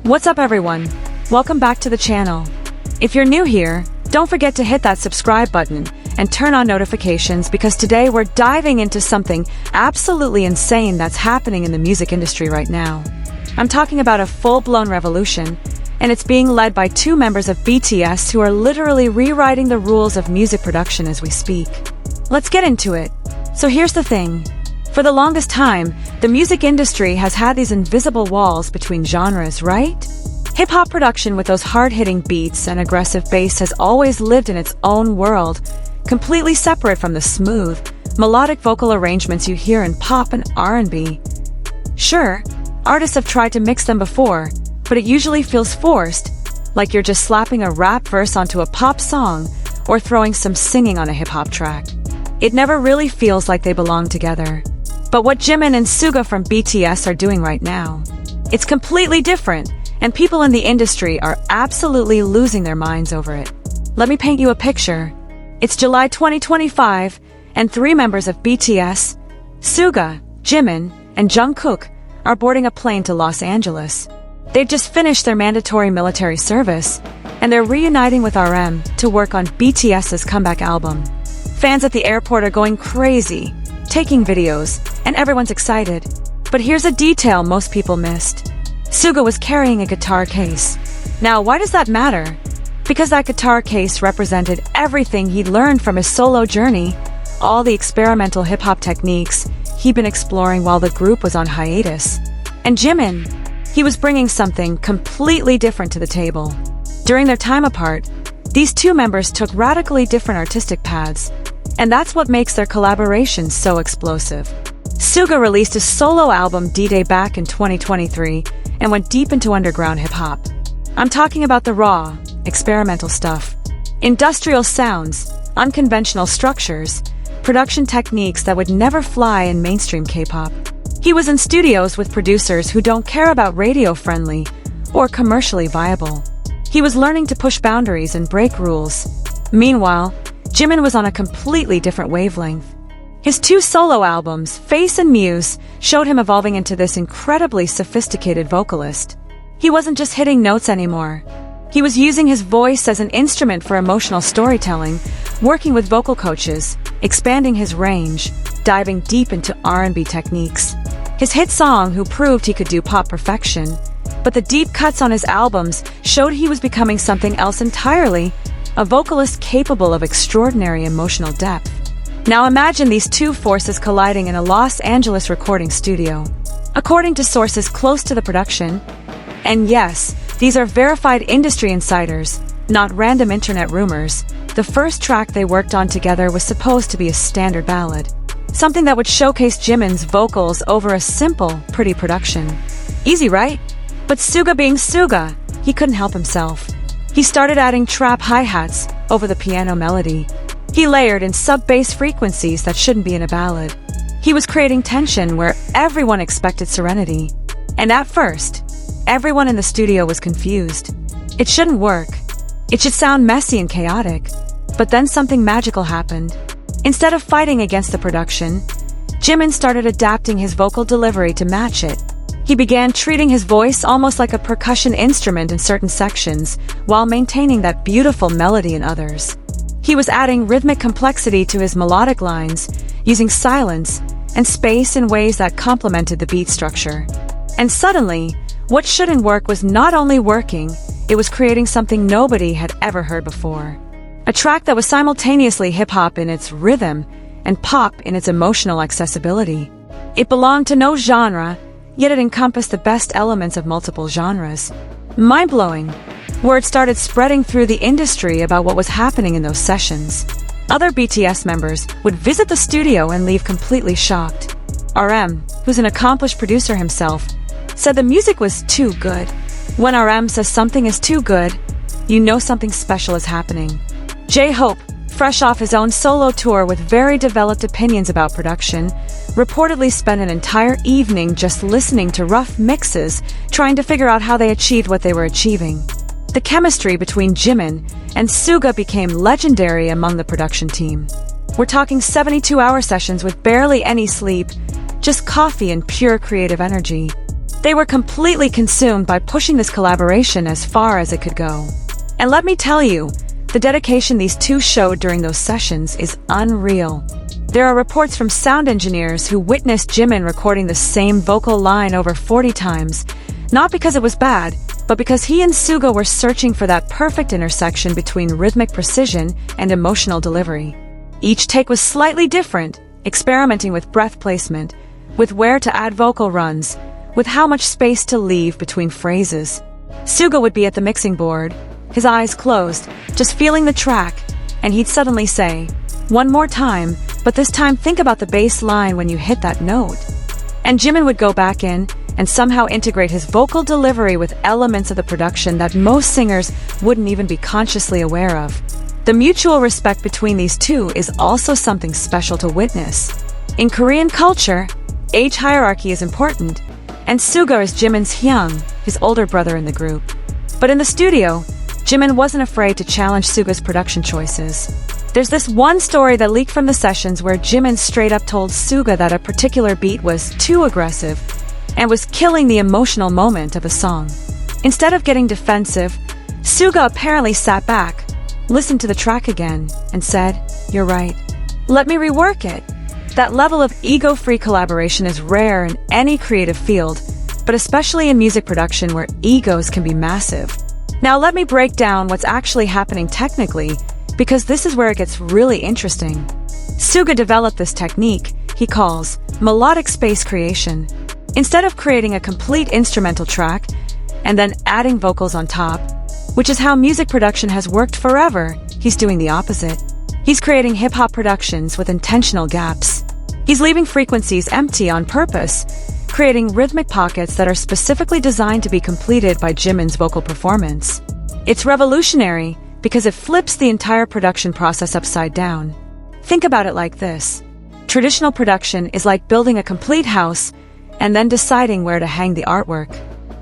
What's up everyone? Welcome back to the channel. If you're new here, don't forget to hit that subscribe button and turn on notifications because today we're diving into something absolutely insane that's happening in the music industry right now. I'm talking about a full-blown revolution, and it's being led by two members of BTS who are literally rewriting the rules of music production as we speak. Let's get into it. So here's the thing. For the longest time, the music industry has had these invisible walls between genres, right? Hip-hop production with those hard-hitting beats and aggressive bass has always lived in its own world, completely separate from the smooth, melodic vocal arrangements you hear in pop and R&B. Sure, artists have tried to mix them before, but it usually feels forced, like you're just slapping a rap verse onto a pop song or throwing some singing on a hip-hop track. It never really feels like they belong together. But what Jimin and Suga from BTS are doing right now, it's completely different, and people in the industry are absolutely losing their minds over it. Let me paint you a picture. It's July 2025, and three members of BTS, Suga, Jimin, and Jungkook, are boarding a plane to Los Angeles. They've just finished their mandatory military service, and they're reuniting with RM to work on BTS's comeback album. Fans at the airport are going crazy, taking videos, and everyone's excited. But here's a detail most people missed. Suga was carrying a guitar case. Now, why does that matter? Because that guitar case represented everything he'd learned from his solo journey, all the experimental hip-hop techniques he'd been exploring while the group was on hiatus. And Jimin, he was bringing something completely different to the table. During their time apart, these two members took radically different artistic paths, and that's what makes their collaboration so explosive. Suga released his solo album D-Day back in 2023 and went deep into underground hip-hop. I'm talking about the raw, experimental stuff. Industrial sounds, unconventional structures, production techniques that would never fly in mainstream K-pop. He was in studios with producers who don't care about radio-friendly or commercially viable. He was learning to push boundaries and break rules. Meanwhile, Jimin was on a completely different wavelength. His two solo albums, Face and Muse, showed him evolving into this incredibly sophisticated vocalist. He wasn't just hitting notes anymore. He was using his voice as an instrument for emotional storytelling, working with vocal coaches, expanding his range, diving deep into R&B techniques. His hit song, Who proved he could do pop perfection, but the deep cuts on his albums showed he was becoming something else entirely, a vocalist capable of extraordinary emotional depth. Now imagine these two forces colliding in a Los Angeles recording studio. According to sources close to the production, and yes, these are verified industry insiders, not random internet rumors, the first track they worked on together was supposed to be a standard ballad. Something that would showcase Jimin's vocals over a simple, pretty production. Easy, right? But Suga being Suga, he couldn't help himself. He started adding trap hi-hats over the piano melody. He layered in sub-bass frequencies that shouldn't be in a ballad. He was creating tension where everyone expected serenity. And at first, everyone in the studio was confused. It shouldn't work. It should sound messy and chaotic. But then something magical happened. Instead of fighting against the production, Jimin started adapting his vocal delivery to match it. He began treating his voice almost like a percussion instrument in certain sections, while maintaining that beautiful melody in others. He was adding rhythmic complexity to his melodic lines, using silence and space in ways that complemented the beat structure. And suddenly, what shouldn't work was not only working, it was creating something nobody had ever heard before. A track that was simultaneously hip-hop in its rhythm and pop in its emotional accessibility. It belonged to no genre, yet it encompassed the best elements of multiple genres. Mind-blowing. Word started spreading through the industry about what was happening in those sessions. Other BTS members would visit the studio and leave completely shocked. RM, who's an accomplished producer himself, said the music was too good. When RM says something is too good, you know something special is happening. J-Hope, fresh off his own solo tour with very developed opinions about production, reportedly spent an entire evening just listening to rough mixes, trying to figure out how they achieved what they were achieving. The chemistry between Jimin and Suga became legendary among the production team. We're talking 72-hour sessions with barely any sleep, just coffee and pure creative energy. They were completely consumed by pushing this collaboration as far as it could go. And let me tell you, the dedication these two showed during those sessions is unreal. There are reports from sound engineers who witnessed Jimin recording the same vocal line over 40 times, not because it was bad, but because he and Suga were searching for that perfect intersection between rhythmic precision and emotional delivery. Each take was slightly different, experimenting with breath placement, with where to add vocal runs, with how much space to leave between phrases. Suga would be at the mixing board, his eyes closed, just feeling the track, and he'd suddenly say, "One more time, but this time think about the bass line when you hit that note." And Jimin would go back in and somehow integrate his vocal delivery with elements of the production that most singers wouldn't even be consciously aware of. The mutual respect between these two is also something special to witness. In Korean culture, age hierarchy is important, and Suga is Jimin's hyung, his older brother in the group. But in the studio, Jimin wasn't afraid to challenge Suga's production choices. There's this one story that leaked from the sessions where Jimin straight up told Suga that a particular beat was too aggressive and was killing the emotional moment of a song. Instead of getting defensive, Suga apparently sat back, listened to the track again, and said, "You're right. Let me rework it." That level of ego-free collaboration is rare in any creative field, but especially in music production where egos can be massive. Now let me break down what's actually happening technically, because this is where it gets really interesting. Suga developed this technique he calls melodic space creation. Instead of creating a complete instrumental track and then adding vocals on top, which is how music production has worked forever, he's doing the opposite. He's creating hip-hop productions with intentional gaps. He's leaving frequencies empty on purpose, creating rhythmic pockets that are specifically designed to be completed by Jimin's vocal performance. It's revolutionary because it flips the entire production process upside down. Think about it like this. Traditional production is like building a complete house and then deciding where to hang the artwork.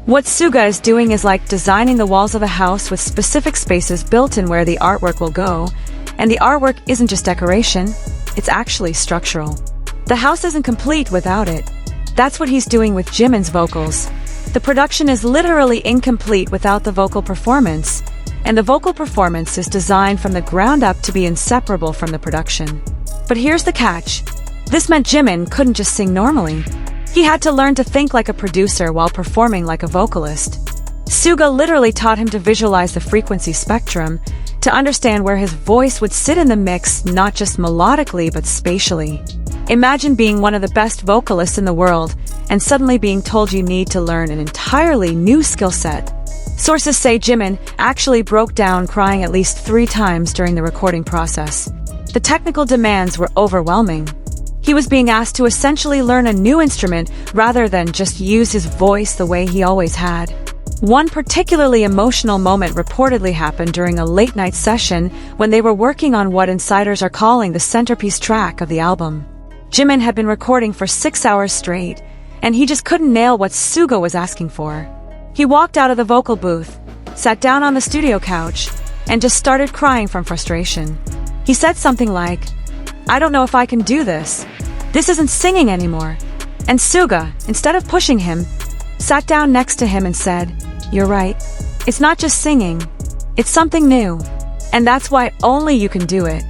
What Suga is doing is like designing the walls of a house with specific spaces built in where the artwork will go, and the artwork isn't just decoration, it's actually structural. The house isn't complete without it. That's what he's doing with Jimin's vocals. The production is literally incomplete without the vocal performance, and the vocal performance is designed from the ground up to be inseparable from the production. But here's the catch. This meant Jimin couldn't just sing normally. He had to learn to think like a producer while performing like a vocalist. Suga literally taught him to visualize the frequency spectrum, to understand where his voice would sit in the mix, not just melodically but spatially. Imagine being one of the best vocalists in the world and suddenly being told you need to learn an entirely new skill set. Sources say Jimin actually broke down crying at least 3 times during the recording process. The technical demands were overwhelming. He was being asked to essentially learn a new instrument rather than just use his voice the way he always had. One particularly emotional moment reportedly happened during a late-night session when they were working on what insiders are calling the centerpiece track of the album. Jimin had been recording for 6 hours straight, and he just couldn't nail what Suga was asking for. He walked out of the vocal booth, sat down on the studio couch, and just started crying from frustration. He said something like, "I don't know if I can do this. This isn't singing anymore." And Suga, instead of pushing him, sat down next to him and said, "You're right. It's not just singing. It's something new. And that's why only you can do it."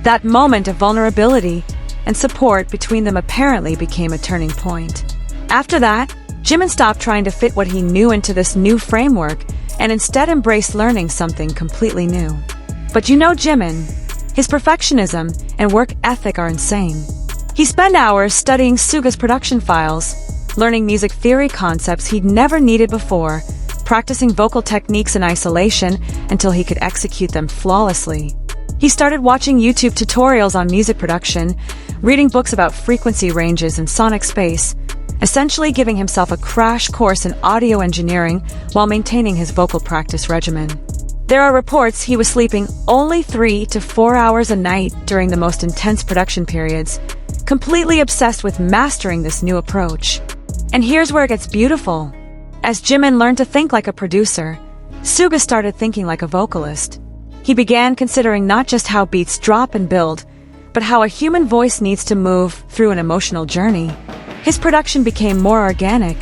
That moment of vulnerability and support between them apparently became a turning point. After that, Jimin stopped trying to fit what he knew into this new framework and instead embraced learning something completely new. But you know Jimin. His perfectionism and work ethic are insane. He spent hours studying Suga's production files, learning music theory concepts he'd never needed before, practicing vocal techniques in isolation until he could execute them flawlessly. He started watching YouTube tutorials on music production, reading books about frequency ranges and sonic space, essentially giving himself a crash course in audio engineering while maintaining his vocal practice regimen. There are reports he was sleeping only 3 to 4 hours a night during the most intense production periods, completely obsessed with mastering this new approach. And here's where it gets beautiful. As Jimin learned to think like a producer, Suga started thinking like a vocalist. He began considering not just how beats drop and build, but how a human voice needs to move through an emotional journey. His production became more organic,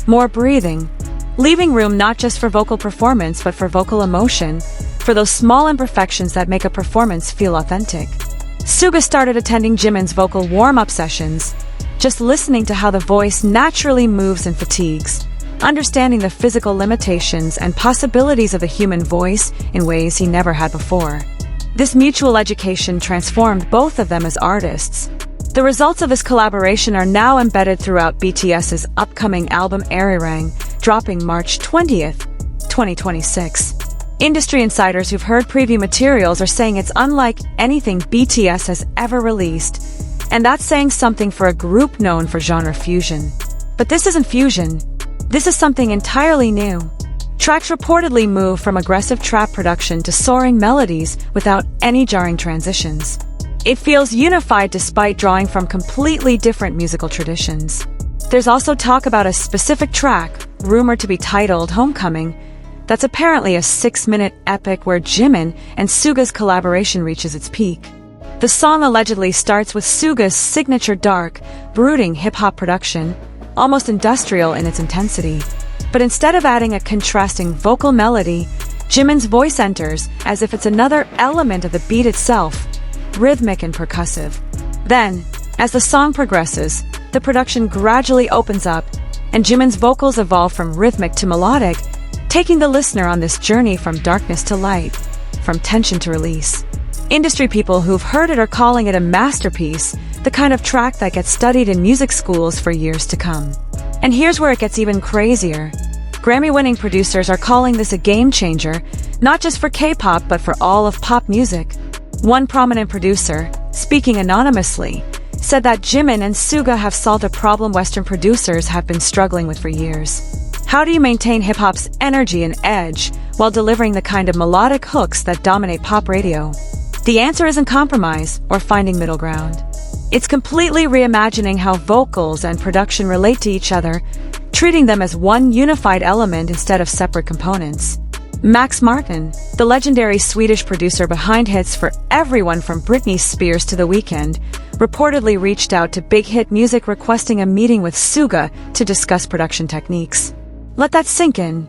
more breathing, leaving room not just for vocal performance but for vocal emotion, for those small imperfections that make a performance feel authentic. Suga started attending Jimin's vocal warm-up sessions, just listening to how the voice naturally moves and fatigues, understanding the physical limitations and possibilities of the human voice in ways he never had before. This mutual education transformed both of them as artists. The results of this collaboration are now embedded throughout BTS's upcoming album Arirang, dropping March 20th, 2026. Industry insiders who've heard preview materials are saying it's unlike anything BTS has ever released, and that's saying something for a group known for genre fusion. But this isn't fusion. This is something entirely new. Tracks reportedly move from aggressive trap production to soaring melodies without any jarring transitions. It feels unified despite drawing from completely different musical traditions. There's also talk about a specific track, rumored to be titled Homecoming, that's apparently a 6-minute epic where Jimin and Suga's collaboration reaches its peak. The song allegedly starts with Suga's signature dark, brooding hip-hop production, almost industrial in its intensity. But instead of adding a contrasting vocal melody, Jimin's voice enters as if it's another element of the beat itself, rhythmic and percussive. Then, as the song progresses, the production gradually opens up, and Jimin's vocals evolve from rhythmic to melodic, taking the listener on this journey from darkness to light, from tension to release. Industry people who've heard it are calling it a masterpiece, the kind of track that gets studied in music schools for years to come. And here's where it gets even crazier. Grammy-winning producers are calling this a game-changer, not just for K-pop but for all of pop music. One prominent producer, speaking anonymously, said that Jimin and Suga have solved a problem Western producers have been struggling with for years. How do you maintain hip-hop's energy and edge while delivering the kind of melodic hooks that dominate pop radio? The answer isn't compromise or finding middle ground. It's completely reimagining how vocals and production relate to each other, treating them as one unified element instead of separate components. Max Martin, the legendary Swedish producer behind hits for everyone from Britney Spears to The Weeknd, reportedly reached out to Big Hit Music requesting a meeting with Suga to discuss production techniques. Let that sink in.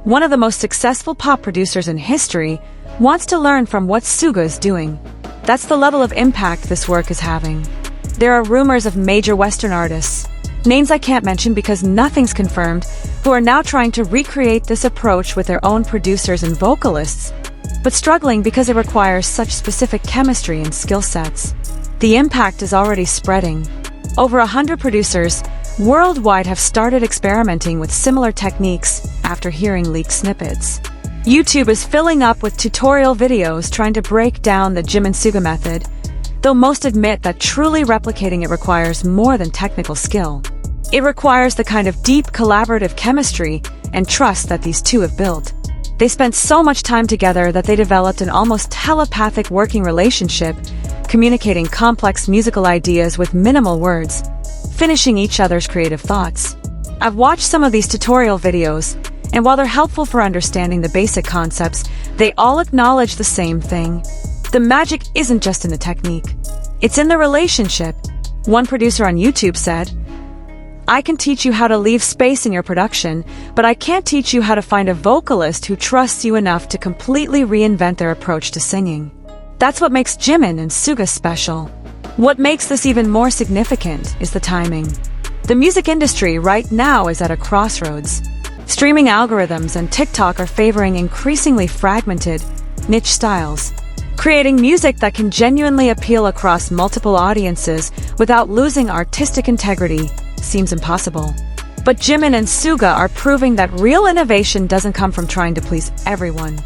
One of the most successful pop producers in history wants to learn from what Suga is doing. That's the level of impact this work is having. There are rumors of major Western artists, names I can't mention because nothing's confirmed, who are now trying to recreate this approach with their own producers and vocalists, but struggling because it requires such specific chemistry and skill sets. The impact is already spreading. Over 100 producers worldwide have started experimenting with similar techniques after hearing leaked snippets. YouTube is filling up with tutorial videos trying to break down the Jimin Suga method, though most admit that truly replicating it requires more than technical skill. It requires the kind of deep collaborative chemistry and trust that these two have built. They spent so much time together that they developed an almost telepathic working relationship, communicating complex musical ideas with minimal words, finishing each other's creative thoughts. I've watched some of these tutorial videos, and while they're helpful for understanding the basic concepts, they all acknowledge the same thing. The magic isn't just in the technique. It's in the relationship. One producer on YouTube said, "I can teach you how to leave space in your production, but I can't teach you how to find a vocalist who trusts you enough to completely reinvent their approach to singing." That's what makes Jimin and Suga special. What makes this even more significant is the timing. The music industry right now is at a crossroads. Streaming algorithms and TikTok are favoring increasingly fragmented, niche styles. Creating music that can genuinely appeal across multiple audiences without losing artistic integrity seems impossible. But Jimin and Suga are proving that real innovation doesn't come from trying to please everyone.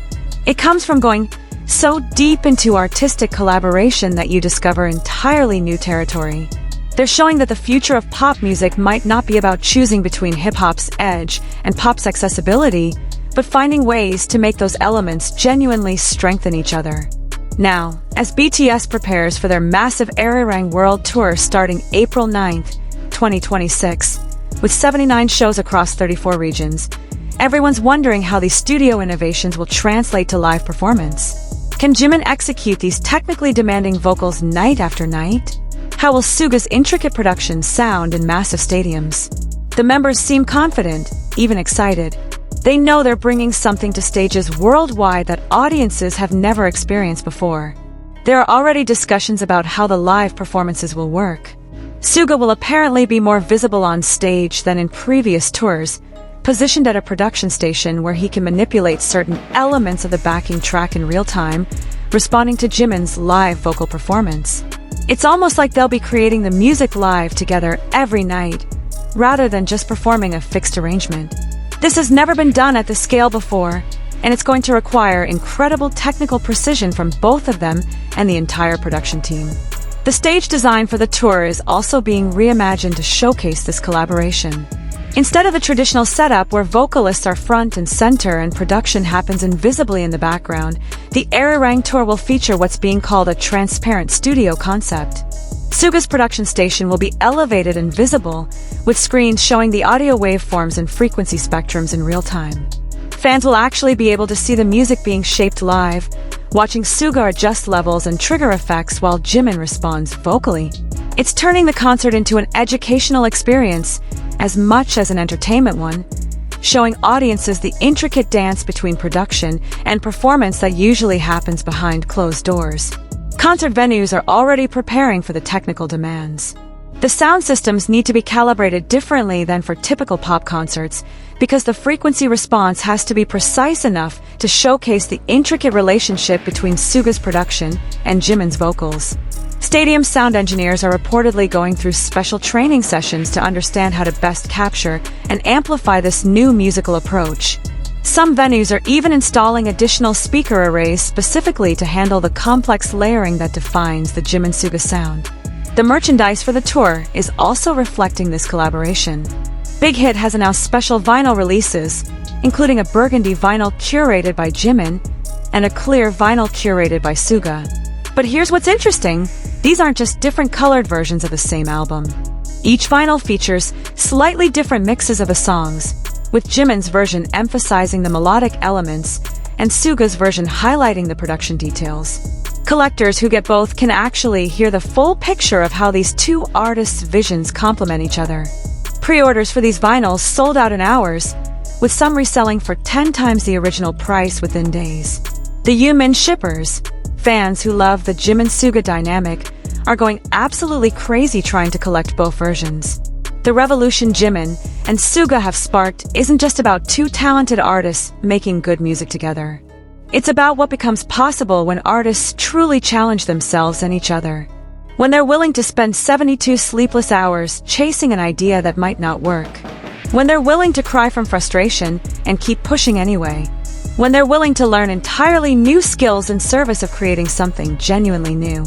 It comes from going so deep into artistic collaboration that you discover entirely new territory. They're showing that the future of pop music might not be about choosing between hip-hop's edge and pop's accessibility, but finding ways to make those elements genuinely strengthen each other. Now, as BTS prepares for their massive Arirang World Tour starting April 9th, 2026, with 79 shows across 34 regions, everyone's wondering how these studio innovations will translate to live performance. Can Jimin execute these technically demanding vocals night after night? How will Suga's intricate production sound in massive stadiums? The members seem confident, even excited. They know they're bringing something to stages worldwide that audiences have never experienced before. There are already discussions about how the live performances will work. Suga will apparently be more visible on stage than in previous tours, positioned at a production station where he can manipulate certain elements of the backing track in real time, responding to Jimin's live vocal performance. It's almost like they'll be creating the music live together every night, rather than just performing a fixed arrangement. This has never been done at this scale before, and it's going to require incredible technical precision from both of them and the entire production team. The stage design for the tour is also being reimagined to showcase this collaboration. Instead of the traditional setup where vocalists are front and center and production happens invisibly in the background, the Arirang tour will feature what's being called a transparent studio concept. Suga's production station will be elevated and visible, with screens showing the audio waveforms and frequency spectrums in real time. Fans will actually be able to see the music being shaped live, watching Suga adjust levels and trigger effects while Jimin responds vocally. It's turning the concert into an educational experience as much as an entertainment one, showing audiences the intricate dance between production and performance that usually happens behind closed doors. Concert venues are already preparing for the technical demands. The sound systems need to be calibrated differently than for typical pop concerts because the frequency response has to be precise enough to showcase the intricate relationship between Suga's production and Jimin's vocals. Stadium sound engineers are reportedly going through special training sessions to understand how to best capture and amplify this new musical approach. Some venues are even installing additional speaker arrays specifically to handle the complex layering that defines the Jimin Suga sound. The merchandise for the tour is also reflecting this collaboration. Big Hit has announced special vinyl releases, including a burgundy vinyl curated by Jimin and a clear vinyl curated by Suga. But here's what's interesting. These aren't just different colored versions of the same album. Each vinyl features slightly different mixes of the songs, with Jimin's version emphasizing the melodic elements and Suga's version highlighting the production details. Collectors who get both can actually hear the full picture of how these two artists' visions complement each other. Pre-orders for these vinyls sold out in hours, with some reselling for 10 times the original price within days. The Jimin shippers, fans who love the Jimin-Suga dynamic, are going absolutely crazy trying to collect both versions. The revolution Jimin and Suga have sparked isn't just about two talented artists making good music together. It's about what becomes possible when artists truly challenge themselves and each other. When they're willing to spend 72 sleepless hours chasing an idea that might not work. When they're willing to cry from frustration and keep pushing anyway. When they're willing to learn entirely new skills in service of creating something genuinely new.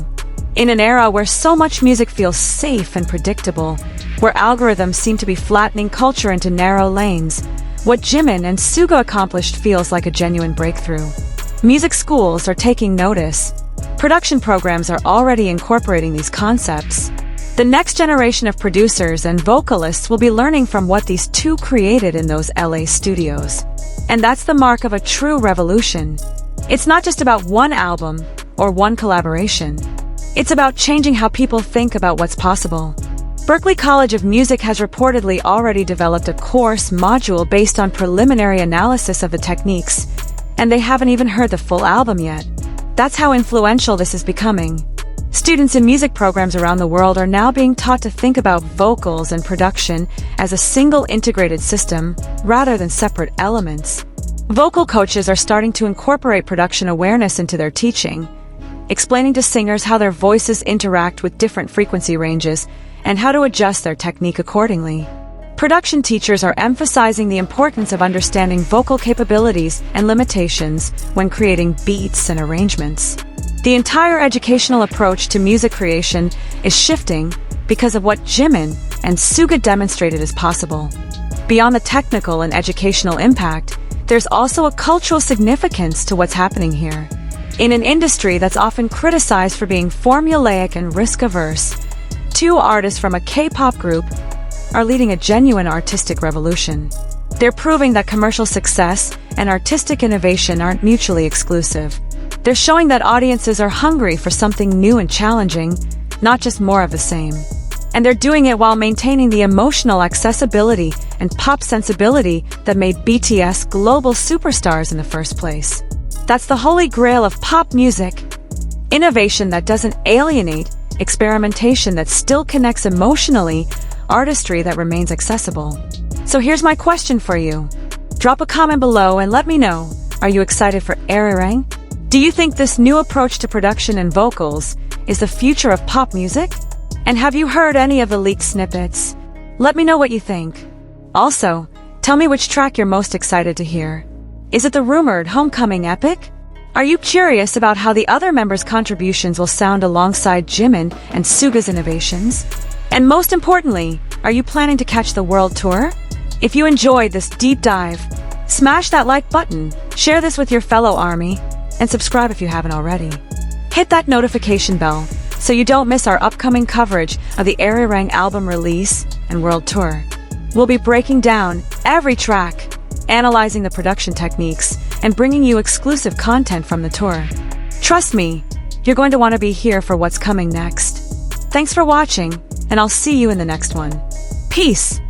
In an era where so much music feels safe and predictable, where algorithms seem to be flattening culture into narrow lanes, what Jimin and Suga accomplished feels like a genuine breakthrough. Music schools are taking notice. Production programs are already incorporating these concepts. The next generation of producers and vocalists will be learning from what these two created in those LA studios. And that's the mark of a true revolution. It's not just about one album or one collaboration. It's about changing how people think about what's possible. Berklee College of Music has reportedly already developed a course module based on preliminary analysis of the techniques, and they haven't even heard the full album yet. That's how influential this is becoming. Students in music programs around the world are now being taught to think about vocals and production as a single integrated system, rather than separate elements. Vocal coaches are starting to incorporate production awareness into their teaching, explaining to singers how their voices interact with different frequency ranges and how to adjust their technique accordingly. Production teachers are emphasizing the importance of understanding vocal capabilities and limitations when creating beats and arrangements. The entire educational approach to music creation is shifting because of what Jimin and Suga demonstrated is possible. Beyond the technical and educational impact, there's also a cultural significance to what's happening here. In an industry that's often criticized for being formulaic and risk-averse, two artists from a K-pop group are leading a genuine artistic revolution. They're proving that commercial success and artistic innovation aren't mutually exclusive. They're showing that audiences are hungry for something new and challenging, not just more of the same. And they're doing it while maintaining the emotional accessibility and pop sensibility that made BTS global superstars in the first place. That's the holy grail of pop music. Innovation that doesn't alienate, experimentation that still connects emotionally, artistry that remains accessible. So here's my question for you. Drop a comment below and let me know, are you excited for Arirang? Do you think this new approach to production and vocals is the future of pop music? And have you heard any of the leaked snippets? Let me know what you think. Also, tell me which track you're most excited to hear. Is it the rumored Homecoming epic? Are you curious about how the other members' contributions will sound alongside Jimin and Suga's innovations? And most importantly, are you planning to catch the world tour? If you enjoyed this deep dive, smash that like button, share this with your fellow ARMY, and subscribe if you haven't already. Hit that notification bell so you don't miss our upcoming coverage of the Arirang album release and world tour. We'll be breaking down every track, analyzing the production techniques, and bringing you exclusive content from the tour. Trust me, you're going to want to be here for what's coming next. Thanks for watching, and I'll see you in the next one. Peace!